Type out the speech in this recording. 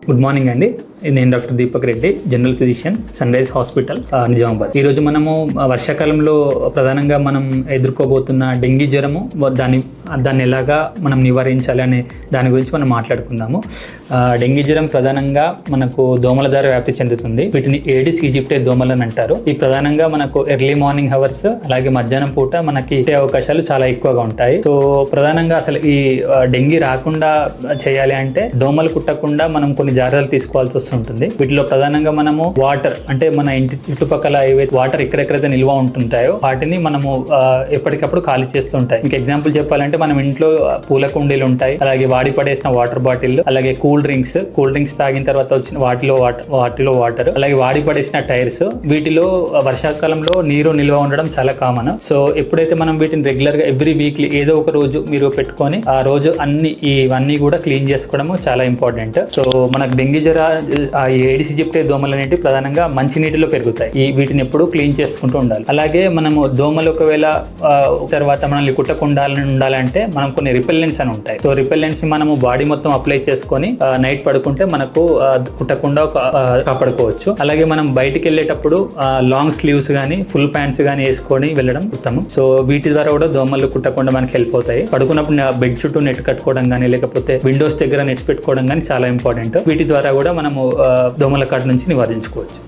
Good morning అండి. నేను doctor Deepak Reddy, general physician, Sunrise Hospital, Nizamabad. ఈరోజు మనము వర్షాకాలంలో ప్రధానంగా మనం ఎదుర్కోబోతున్న డెంగీ జ్వరము, దాన్ని ఎలాగా మనం నివారించాలి అనే దాని గురించి మనం మాట్లాడుకుందాము. డెంగీ జ్వరం ప్రధానంగా మనకు దోమల ద్వారా వ్యాప్తి చెందుతుంది. వీటిని ఏడిస్ ఈజిప్టే దోమలు అని అంటారు. ఈ ప్రధానంగా మనకు ఎర్లీ మార్నింగ్ అవర్స్ అలాగే మధ్యాహ్నం పూట మనకి అవకాశాలు చాలా ఎక్కువగా ఉంటాయి. సో ప్రధానంగా అసలు ఈ డెంగీ రాకుండా చేయాలి అంటే దోమలు కుట్టకుండా మనం కొన్ని జాగ్రత్తలు తీసుకోవాల్సి వస్తుంటుంది. వీటిలో ప్రధానంగా మనము వాటర్, అంటే మన ఇంటి చుట్టుపక్కల ఏవైతే వాటర్ ఎక్కడెక్కడైతే నిల్వ ఉంటుంటాయో వాటిని మనము ఎప్పటికప్పుడు ఖాళీ చేస్తూ ఉంటాయి. ఇంకా ఎగ్జాంపుల్ చెప్పాలంటే మనం ఇంట్లో పూల కుండీలు ఉంటాయి, అలాగే వాడి పడేసిన వాటర్ బాటిల్, అలాగే కూల్ డ్రింక్స్ తాగిన తర్వాత వచ్చిన వాటిలో వాటర్, అలాగే వాడి పడేసిన టైర్స్, వీటిలో వర్షాకాలంలో నీరు నిల్వ ఉండడం చాలా కామన్. సో ఎప్పుడైతే మనం వీటిని రెగ్యులర్ గా ఎవ్రీ వీక్లీ ఏదో ఒక రోజు మీరు పెట్టుకొని ఆ రోజు ఇవన్నీ కూడా క్లీన్ చేసుకోవడము చాలా ఇంపార్టెంట్. సో మనకు డెంగీ జ్వర ఏడిస్ ఈజిప్టే దోమలు అనేవి ప్రధానంగా మంచి నీటిలో పెరుగుతాయి. వీటిని ఎప్పుడు క్లీన్ చేసుకుంటూ ఉండాలి. అలాగే మనము దోమలు ఒకవేళ తర్వాత మనల్ని కుట్టకుండా ఉండాలంటే మనం కొన్ని రిపెల్లెంట్స్ అని ఉంటాయి. సో రిపెల్లెంట్స్ మనము బాడీ మొత్తం అప్లై చేసుకొని నైట్ పడుకుంటే మనకు కుట్టకుండా కాపాడుకోవచ్చు. అలాగే మనం బయటికి వెళ్ళేటప్పుడు లాంగ్ స్లీవ్స్ కానీ ఫుల్ ప్యాంట్స్ కానీ వేసుకొని వెళ్ళడం ఉత్తమం. సో వీటి ద్వారా కూడా దోమలు కుట్టకుండా మనకి హెల్ప్ అవుతాయి. పడుకున్నప్పుడు బెడ్ చుట్టూ నెట్ కట్టుకోవడం కానీ లేకపోతే విండోస్ దగ్గర నెట్స్ పెట్టుకోవడం కానీ చాలా ఇంపార్టెంట్. వీటి ద్వారా కూడా మనము దోమల కాటు నుంచి నివారించుకోవచ్చు.